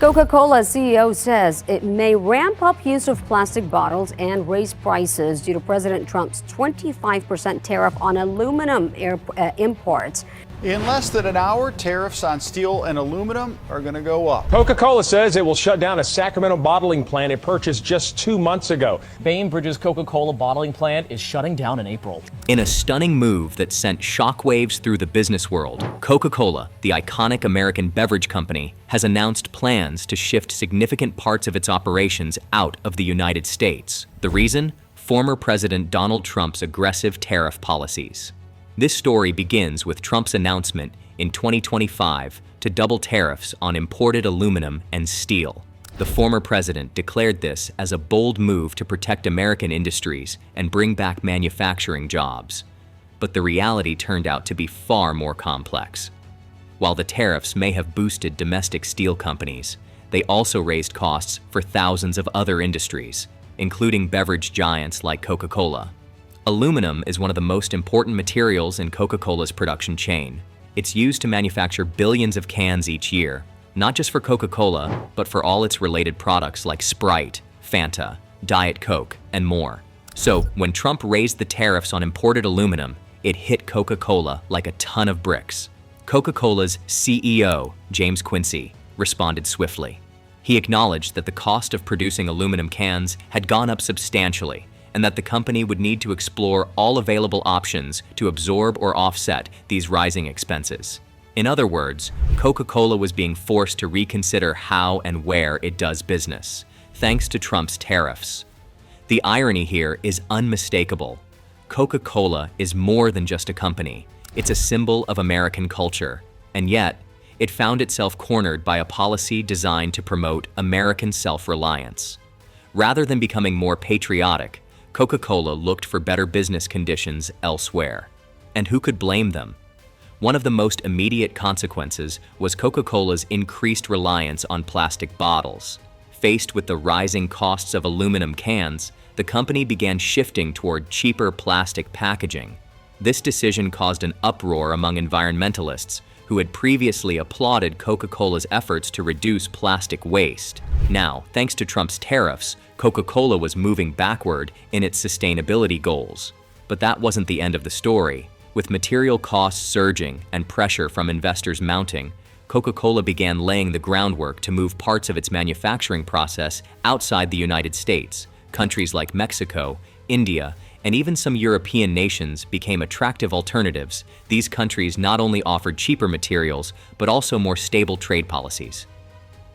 Coca-Cola CEO says it may ramp up use of plastic bottles and raise prices due to President Trump's 25% tariff on aluminum imports. In less than an hour, tariffs on steel and aluminum are going to go up. Coca-Cola says it will shut down a Sacramento bottling plant it purchased just 2 months ago. Bainbridge's Coca-Cola bottling plant is shutting down in April. In a stunning move that sent shockwaves through the business world, Coca-Cola, the iconic American beverage company, has announced plans to shift significant parts of its operations out of the United States. The reason? Former President Donald Trump's aggressive tariff policies. This story begins with Trump's announcement in 2025 to double tariffs on imported aluminum and steel. The former president declared this as a bold move to protect American industries and bring back manufacturing jobs. But the reality turned out to be far more complex. While the tariffs may have boosted domestic steel companies, they also raised costs for thousands of other industries, including beverage giants like Coca-Cola. Aluminum is one of the most important materials in Coca-Cola's production chain. It's used to manufacture billions of cans each year, not just for Coca-Cola, but for all its related products like Sprite, Fanta, Diet Coke, and more. So, when Trump raised the tariffs on imported aluminum, it hit Coca-Cola like a ton of bricks. Coca-Cola's CEO, James Quincy, responded swiftly. He acknowledged that the cost of producing aluminum cans had gone up substantially, and that the company would need to explore all available options to absorb or offset these rising expenses. In other words, Coca-Cola was being forced to reconsider how and where it does business, thanks to Trump's tariffs. The irony here is unmistakable. Coca-Cola is more than just a company. It's a symbol of American culture, and yet, it found itself cornered by a policy designed to promote American self-reliance. Rather than becoming more patriotic, Coca-Cola looked for better business conditions elsewhere. And who could blame them? One of the most immediate consequences was Coca-Cola's increased reliance on plastic bottles. Faced with the rising costs of aluminum cans, the company began shifting toward cheaper plastic packaging. This decision caused an uproar among environmentalists who had previously applauded Coca-Cola's efforts to reduce plastic waste. Now, thanks to Trump's tariffs, Coca-Cola was moving backward in its sustainability goals. But that wasn't the end of the story. With material costs surging and pressure from investors mounting, Coca-Cola began laying the groundwork to move parts of its manufacturing process outside the United States. Countries like Mexico, India, and even some European nations became attractive alternatives. These countries not only offered cheaper materials, but also more stable trade policies.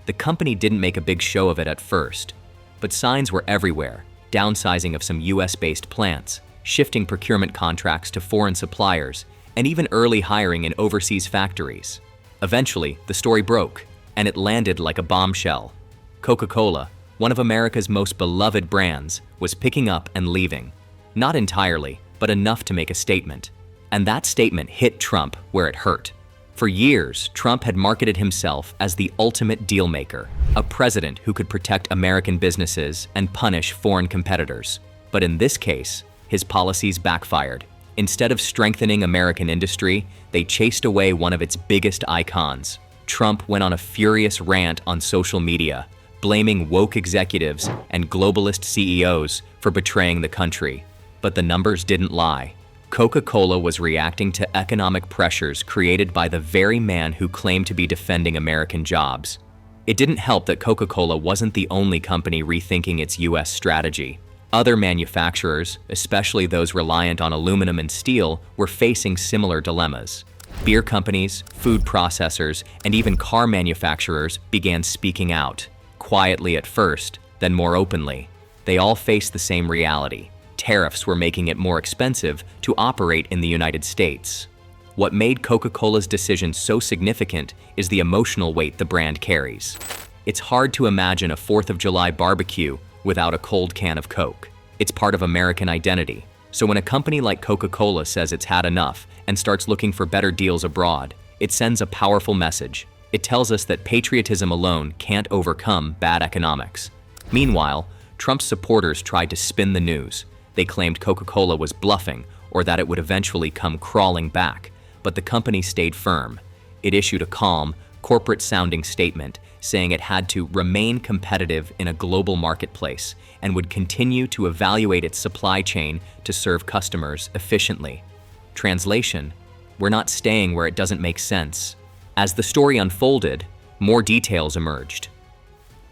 The company didn't make a big show of it at first, but signs were everywhere: downsizing of some US-based plants, shifting procurement contracts to foreign suppliers, and even early hiring in overseas factories. Eventually, the story broke, and it landed like a bombshell. Coca-Cola, one of America's most beloved brands, was picking up and leaving. Not entirely, but enough to make a statement. And that statement hit Trump where it hurt. For years, Trump had marketed himself as the ultimate deal maker, a president who could protect American businesses and punish foreign competitors. But in this case, his policies backfired. Instead of strengthening American industry, they chased away one of its biggest icons. Trump went on a furious rant on social media, blaming woke executives and globalist CEOs for betraying the country. But the numbers didn't lie. Coca-Cola was reacting to economic pressures created by the very man who claimed to be defending American jobs. It didn't help that Coca-Cola wasn't the only company rethinking its US strategy. Other manufacturers, especially those reliant on aluminum and steel, were facing similar dilemmas. Beer companies, food processors, and even car manufacturers began speaking out, quietly at first, then more openly. They all faced the same reality. Tariffs were making it more expensive to operate in the United States. What made Coca-Cola's decision so significant is the emotional weight the brand carries. It's hard to imagine a 4th of July barbecue without a cold can of Coke. It's part of American identity. So when a company like Coca-Cola says it's had enough and starts looking for better deals abroad, it sends a powerful message. It tells us that patriotism alone can't overcome bad economics. Meanwhile, Trump's supporters tried to spin the news. They claimed Coca-Cola was bluffing or that it would eventually come crawling back, but the company stayed firm. It issued a calm, corporate-sounding statement saying it had to remain competitive in a global marketplace and would continue to evaluate its supply chain to serve customers efficiently. Translation: we're not staying where it doesn't make sense. As the story unfolded, more details emerged.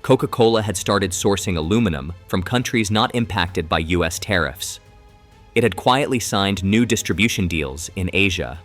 Coca-Cola had started sourcing aluminum from countries not impacted by US tariffs. It had quietly signed new distribution deals in Asia.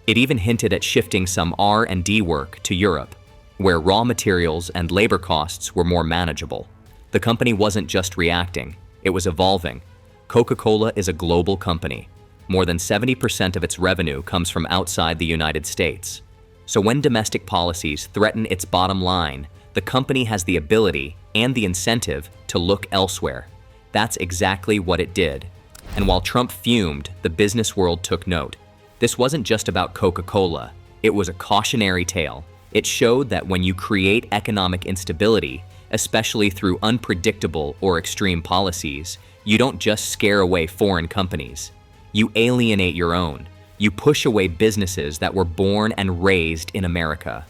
It even hinted at shifting some R&D work to Europe, where raw materials and labor costs were more manageable. The company wasn't just reacting, it was evolving. Coca-Cola is a global company. More than 70% of its revenue comes from outside the United States. So when domestic policies threaten its bottom line, the company has the ability and the incentive to look elsewhere. That's exactly what it did. And while Trump fumed, the business world took note. This wasn't just about Coca-Cola. It was a cautionary tale. It showed that when you create economic instability, especially through unpredictable or extreme policies, you don't just scare away foreign companies. You alienate your own. You push away businesses that were born and raised in America.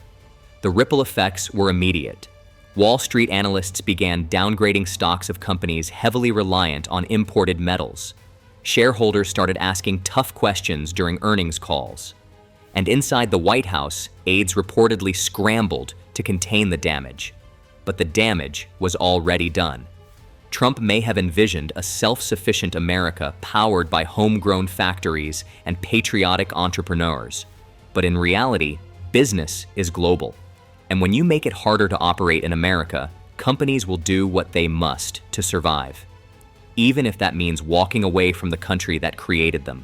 The ripple effects were immediate. Wall Street analysts began downgrading stocks of companies heavily reliant on imported metals. Shareholders started asking tough questions during earnings calls. And inside the White House, aides reportedly scrambled to contain the damage. But the damage was already done. Trump may have envisioned a self-sufficient America powered by homegrown factories and patriotic entrepreneurs. But in reality, business is global. And when you make it harder to operate in America, companies will do what they must to survive, even if that means walking away from the country that created them.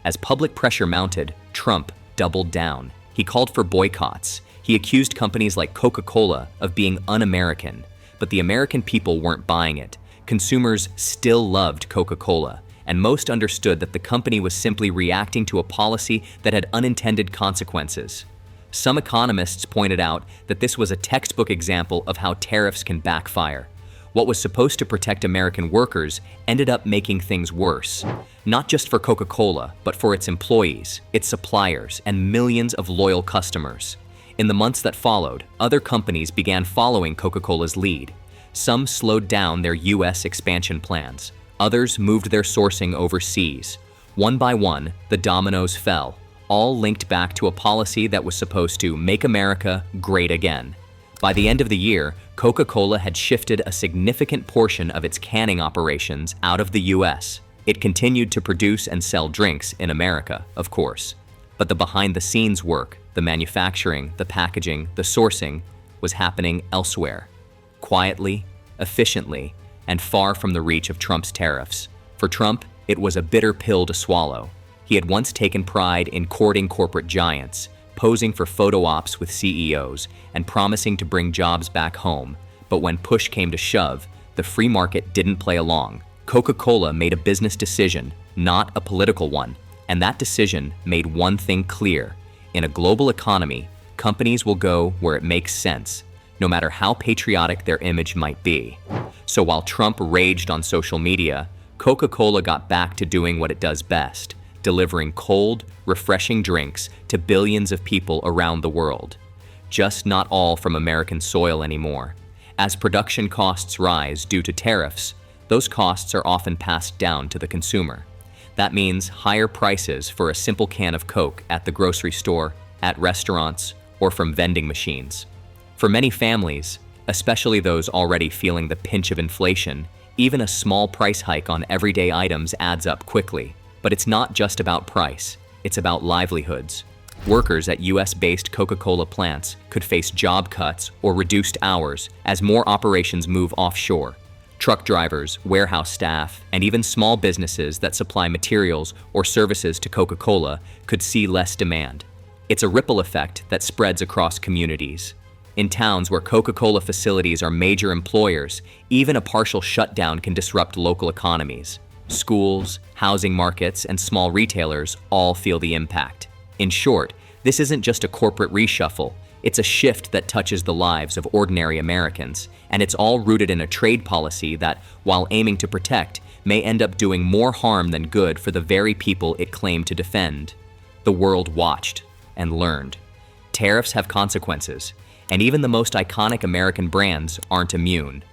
As public pressure mounted, Trump doubled down. He called for boycotts. He accused companies like Coca-Cola of being un-American, but the American people weren't buying it. Consumers still loved Coca-Cola, and most understood that the company was simply reacting to a policy that had unintended consequences. Some economists pointed out that this was a textbook example of how tariffs can backfire. What was supposed to protect American workers ended up making things worse, not just for Coca-Cola, but for its employees, its suppliers, and millions of loyal customers. In the months that followed, other companies began following Coca-Cola's lead. Some slowed down their US expansion plans. Others moved their sourcing overseas. One by one, the dominoes fell, all linked back to a policy that was supposed to make America great again. By the end of the year, Coca-Cola had shifted a significant portion of its canning operations out of the US. It continued to produce and sell drinks in America, of course. But the behind-the-scenes work, the manufacturing, the packaging, the sourcing, was happening elsewhere. Quietly, efficiently, and far from the reach of Trump's tariffs. For Trump, it was a bitter pill to swallow. He had once taken pride in courting corporate giants, posing for photo ops with CEOs, and promising to bring jobs back home. But when push came to shove, the free market didn't play along. Coca-Cola made a business decision, not a political one. And that decision made one thing clear. In a global economy, companies will go where it makes sense, no matter how patriotic their image might be. So while Trump raged on social media, Coca-Cola got back to doing what it does best, delivering cold, refreshing drinks to billions of people around the world. Just not all from American soil anymore. As production costs rise due to tariffs, those costs are often passed down to the consumer. That means higher prices for a simple can of Coke at the grocery store, at restaurants, or from vending machines. For many families, especially those already feeling the pinch of inflation, even a small price hike on everyday items adds up quickly. But it's not just about price, it's about livelihoods. Workers at US-based Coca-Cola plants could face job cuts or reduced hours as more operations move offshore. Truck drivers, warehouse staff, and even small businesses that supply materials or services to Coca-Cola could see less demand. It's a ripple effect that spreads across communities. In towns where Coca-Cola facilities are major employers, even a partial shutdown can disrupt local economies. Schools, housing markets, and small retailers all feel the impact. In short, this isn't just a corporate reshuffle. It's a shift that touches the lives of ordinary Americans, and it's all rooted in a trade policy that, while aiming to protect, may end up doing more harm than good for the very people it claimed to defend. The world watched and learned. Tariffs have consequences, And even the most iconic American brands aren't immune.